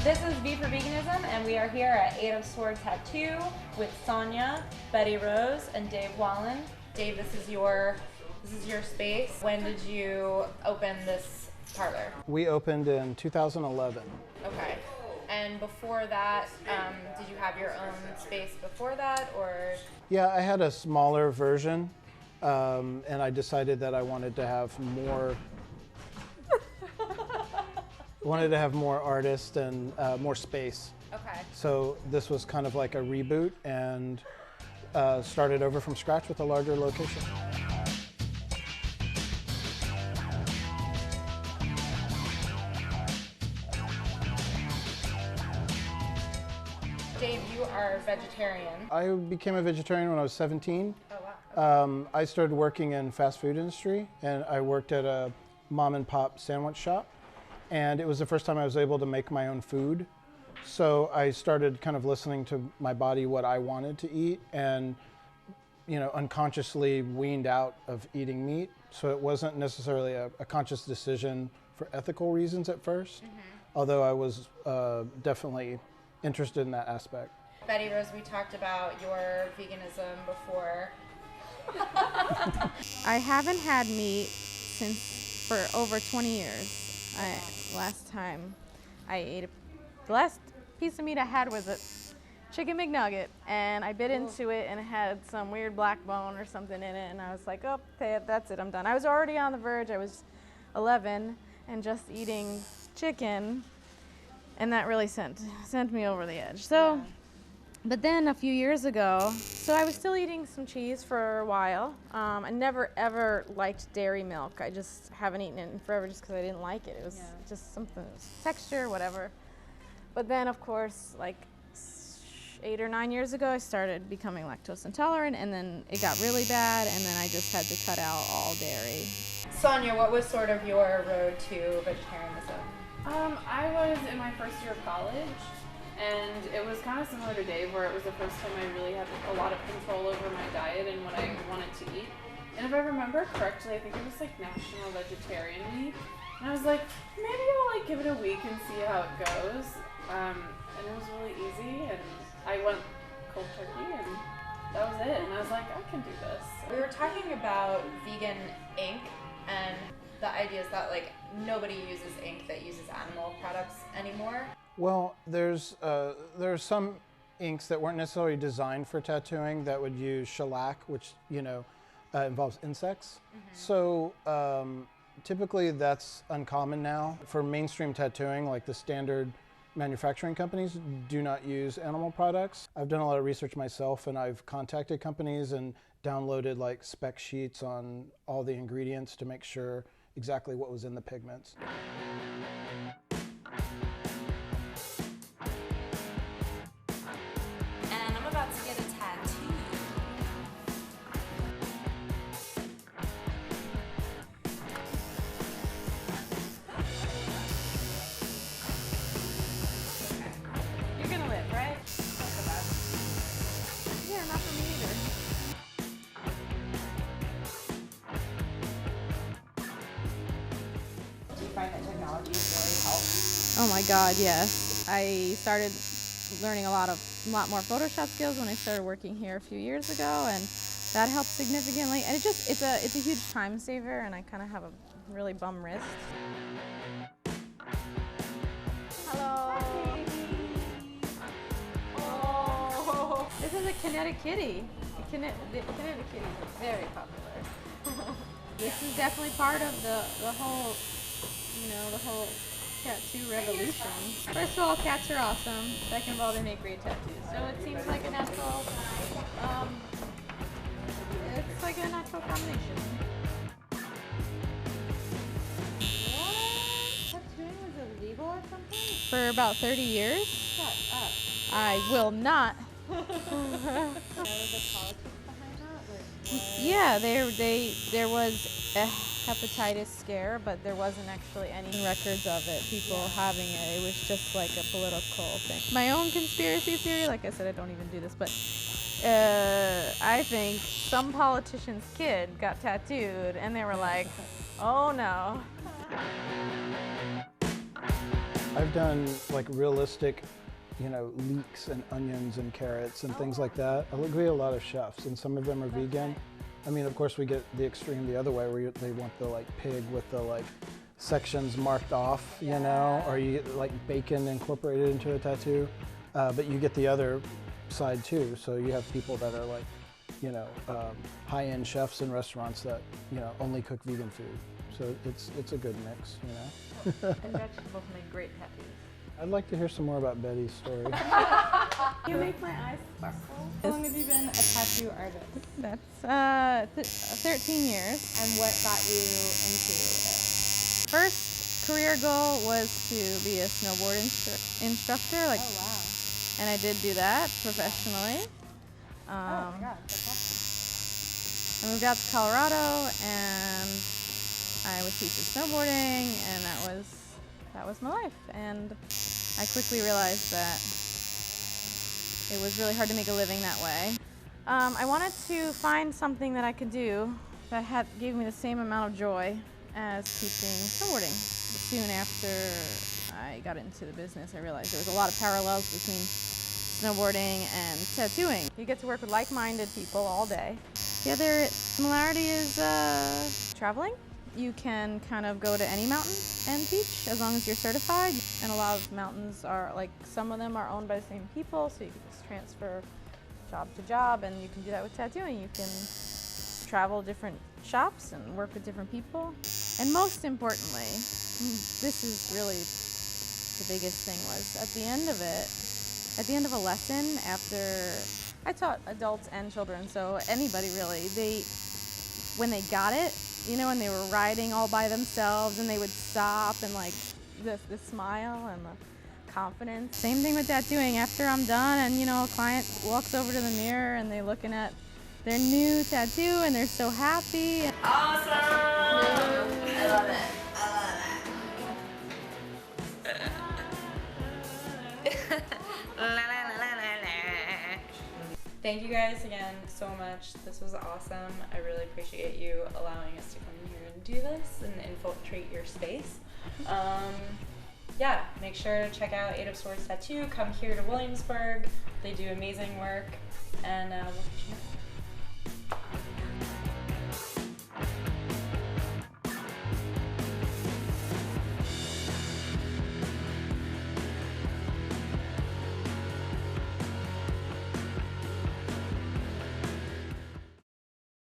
This is V for Veganism, and we are here at 8 of Sword Tattoo with Sonia, Betty Rose, and Dave Wallin. Dave, this is your space. When did you open this parlor? We opened in 2011. Okay. And before that, did you have your own space before that, or? Yeah, I had a smaller version, and I decided that I wanted to have more. More artists and more space. Okay. So this was kind of like a reboot, and started over from scratch with a larger location. Dave, you are vegetarian. I became a vegetarian when I was 17. Oh, wow. I started working in fast food industry, and I worked at a mom and pop sandwich shop. And it was the first time I was able to make my own food. So I started kind of listening to my body, what I wanted to eat, and unconsciously weaned out of eating meat. So it wasn't necessarily a conscious decision for ethical reasons at first, although I was definitely interested in that aspect. Betty Rose, we talked about your veganism before. I haven't had meat for over 20 years. The last piece of meat I had was a chicken McNugget, and I bit into it, and it had some weird black bone or something in it, and I was like, oh, that's it, I'm done. I was already on the verge. I was 11 and just eating chicken, and that really sent me over the edge. So. Yeah. But then a few years ago, so I was still eating some cheese for a while. I never ever liked dairy milk. I just haven't eaten it in forever just because I didn't like it. It was just something, texture, whatever. But then, of course, like 8 or 9 years ago, I started becoming lactose intolerant, and then it got really bad, and then I just had to cut out all dairy. Sonia, what was sort of your road to vegetarianism? I was in my first year of college. And it was kind of similar to Dave, where it was the first time I really had a lot of control over my diet and what I wanted to eat. And if I remember correctly, I think it was like National Vegetarian Week. And I was like, maybe I'll give it a week and see how it goes. And it was really easy, and I went cold turkey, and that was it. And I was like, I can do this. We were talking about vegan ink, and the idea is that nobody uses ink that uses animal products anymore. Well, there's some inks that weren't necessarily designed for tattooing that would use shellac, which involves insects. So typically that's uncommon now. For mainstream tattooing, like the standard manufacturing companies do not use animal products. I've done a lot of research myself, and I've contacted companies and downloaded spec sheets on all the ingredients to make sure exactly what was in the pigments. Find that technology has really helped? Oh my God, yes. I started learning a lot more Photoshop skills when I started working here a few years ago, and that helped significantly. And it's a huge time saver, and I kind of have a really bum wrist. Hello. Hi, oh, this is a kinetic kitty. The kinetic kitties are very popular. This is definitely part of the whole. The whole tattoo revolution. First of all, cats are awesome. Second of all, they make great tattoos. So it seems like a natural, it's like a natural combination. What? Tattooing was illegal or something? For about 30 years. Shut up. I will not. Was there politics behind that? Yeah, there was a hepatitis scare, but there wasn't actually any records of it, people having it. It was just like a political thing. My own conspiracy theory, like I said, I don't even do this, but I think some politician's kid got tattooed and they were like, oh no. I I've done like realistic, leeks and onions and carrots and things like that. I look at a lot of chefs, and some of them are vegan. I mean, of course, we get the extreme the other way, where they want the like pig with the like sections marked off, or you get like bacon incorporated into a tattoo. But you get the other side too. So you have people that are like, high-end chefs in restaurants that only cook vegan food. So it's a good mix, And vegetables make great tattoos. I'd like to hear some more about Betty's story. You make my eyes sparkle. How long have you been a tattoo artist? That's 13 years. And what got you into it? First career goal was to be a snowboard instructor. Oh, wow. And I did do that professionally. Oh my God, that's awesome. I moved out to Colorado and I was teaching snowboarding, and that was my life. And I quickly realized that it was really hard to make a living that way. I wanted to find something that I could do that gave me the same amount of joy as teaching snowboarding. Soon after I got into the business, I realized there was a lot of parallels between snowboarding and tattooing. You get to work with like-minded people all day. The other similarity is traveling. You can kind of go to any mountain and teach as long as you're certified. And a lot of mountains are, like, some of them are owned by the same people, so you can just transfer job to job, and you can do that with tattooing. You can travel different shops and work with different people. And most importantly, this is really the biggest thing, was at the end of a lesson, after I taught adults and children, so anybody really, when they got it, and they were riding all by themselves and they would stop, and like the smile and the confidence. Same thing with tattooing. After I'm done and a client walks over to the mirror and they're looking at their new tattoo and they're so happy. Awesome! I love it. Thank you guys again so much. This was awesome. I really appreciate you allowing us to come here and do this and infiltrate your space. Yeah, make sure to check out 8 of Swords Tattoo. Come here to Williamsburg. They do amazing work, and we'll catch you next time.